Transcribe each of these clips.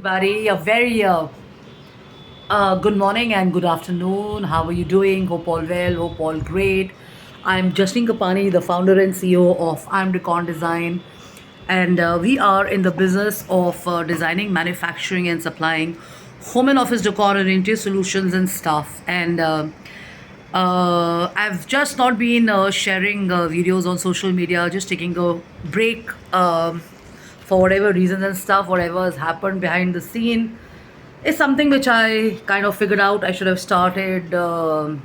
Everybody. A very good morning and good afternoon. How are you doing? Hope all well, hope all great. I'm Justine Kapani, the founder and CEO of I'm Decon Design, and we are in the business of designing, manufacturing, and supplying home and office decor and interior solutions and stuff. And I've just not been sharing videos on social media, just taking a break for whatever reasons and stuff, whatever has happened behind the scene is something which I kind of figured out I should have started some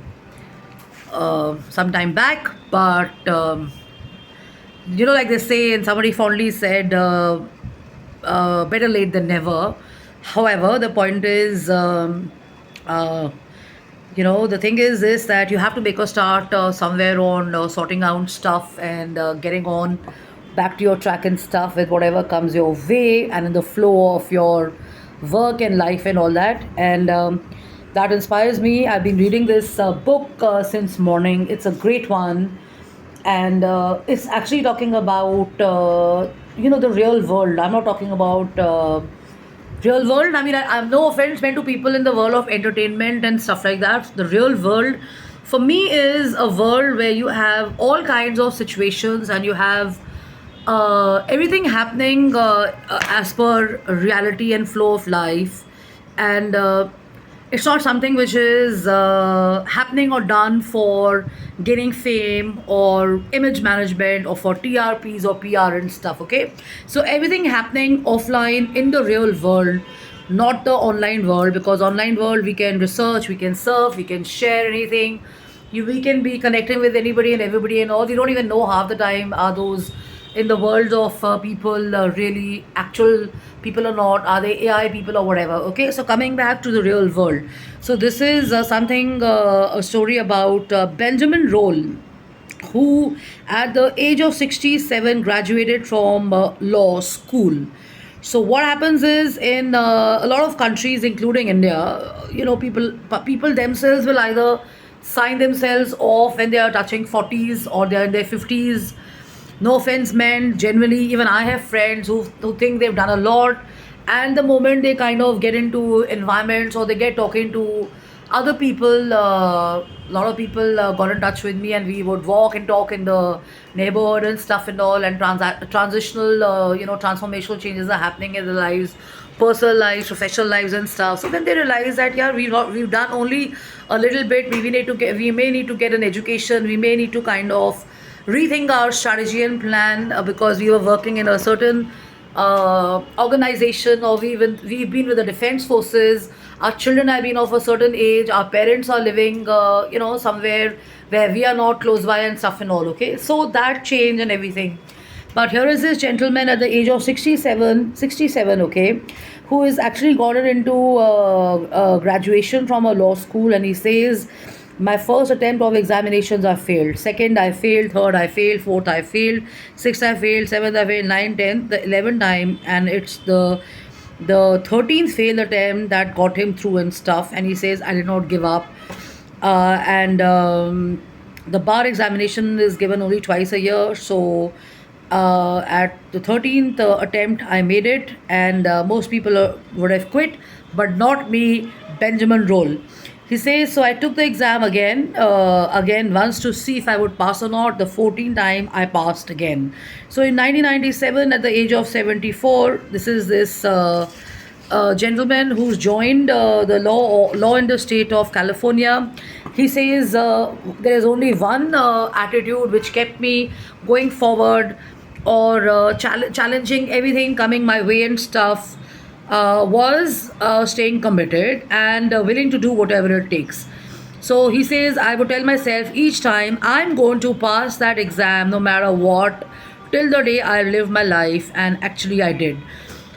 time back. But like they say, and somebody fondly said, better late than never. However, the point is, uh, the thing is this that you have to make a start somewhere on sorting out stuff and getting on back to your track and stuff with whatever comes your way and in the flow of your work and life and all that. And that inspires me. I've been reading this book since morning. It's a great one, and it's actually talking about the real world. I'm not talking about real world. I mean, I'm no offense meant to people in the world of entertainment and stuff like that. The real world for me is a world where you have all kinds of situations and you have everything happening as per reality and flow of life. And it's not something which is happening or done for gaining fame or image management or for TRPs or PR and stuff. Okay, so everything happening offline in the real world, not the online world, because online world we can research, we can surf, we can share anything, we can be connecting with anybody and everybody and all. We don't even know half the time are those in the world of people really actual people or not, are they AI people or whatever. Okay, so coming back to the real world, so this is something a story about Benjamin Roll, who at the age of 67 graduated from law school. So what happens is in a lot of countries including India, people themselves will either sign themselves off when they are touching 40s or they are in their 50s. No offense meant, generally even I have friends who think they've done a lot, and the moment they kind of get into environments or they get talking to other people, a lot of people got in touch with me and we would walk and talk in the neighborhood and stuff and all, and transitional transformational changes are happening in their lives, personal lives, professional lives and stuff. So then they realize that, yeah, we've done only a little bit. We may need to get an education, we may need to kind of rethink our strategy and plan, because we were working in a certain organization, or we've been with the defense forces. Our children have been of a certain age. Our parents are living, somewhere where we are not close by and stuff and all. Okay, so that change and everything. But here is this gentleman at the age of 67, okay, who is actually gotten into graduation from a law school, and he says, my first attempt of examinations I failed. Second I failed. Third I failed. Fourth I failed. Sixth I failed. Seventh I failed. Ninth, tenth, the 11th time, and it's the 13th failed attempt that got him through and stuff. And he says, I did not give up. And the bar examination is given only twice a year. So at the 13th attempt, I made it, and most people would have quit, but not me, Benjamin Roll. He says, so I took the exam again once to see if I would pass or not. The 14th time I passed again. So in 1997, at the age of 74, this is this gentleman who's joined the law in the state of California. He says there is only one attitude which kept me going forward, or challenging everything coming my way and stuff, was staying committed and willing to do whatever it takes. So he says, I would tell myself each time, I'm going to pass that exam no matter what, till the day I live my life, and actually I did.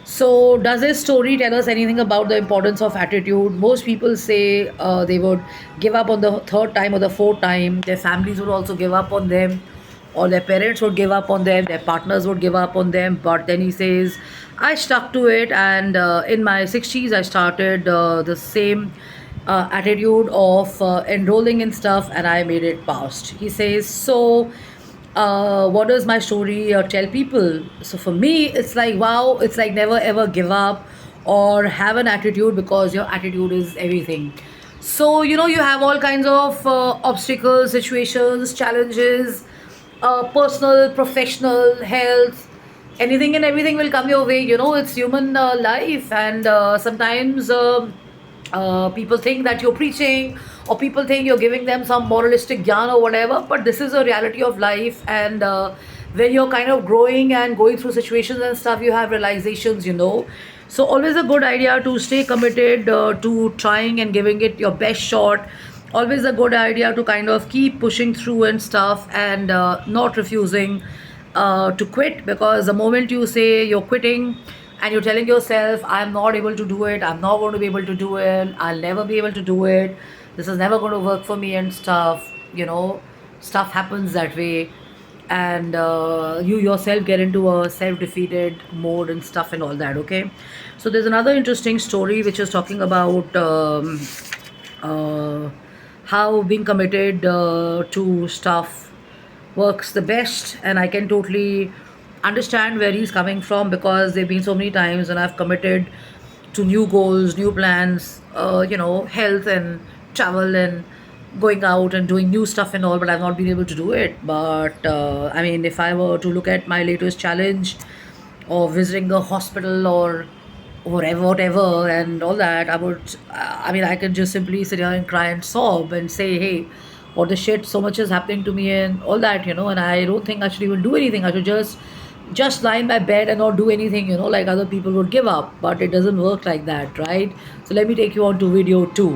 So, does this story tell us anything about the importance of attitude? Most people say they would give up on the third time or the fourth time. Their families would also give up on them, or their parents would give up on them, their partners would give up on them. But then he says, I stuck to it, and in my 60s, I started the same attitude of enrolling in stuff, and I made it past. He says, so what does my story tell people? So for me, it's like, wow, it's like never ever give up. or have an attitude, because your attitude is everything. So, you have all kinds of obstacles, situations, challenges, personal, professional, health, anything and everything will come your way. It's human life, and sometimes people think that you're preaching, or people think you're giving them some moralistic gyan or whatever, but this is a reality of life. And when you're kind of growing and going through situations and stuff, you have realizations. So always a good idea to stay committed to trying and giving it your best shot. Always a good idea to kind of keep pushing through and stuff, and not refusing to quit, because the moment you say you're quitting and you're telling yourself, I'm not able to do it, I'm not going to be able to do it, I'll never be able to do it, this is never going to work for me and stuff. Stuff happens that way, and you yourself get into a self-defeated mode and stuff and all that. Okay, so there's another interesting story which is talking about uh, how being committed to stuff works the best. And I can totally understand where he's coming from, because there have been so many times when I've committed to new goals, new plans, health and travel and going out and doing new stuff and all, but I've not been able to do it. But I mean, if I were to look at my latest challenge of visiting a hospital or whatever and all that, I mean, I can just simply sit here and cry and sob and say, hey, what the shit, so much is happening to me and all that. And I don't think I should even do anything. I should just lie in my bed and not do anything, like other people would give up. But it doesn't work like that, right? So let me take you on to video 2.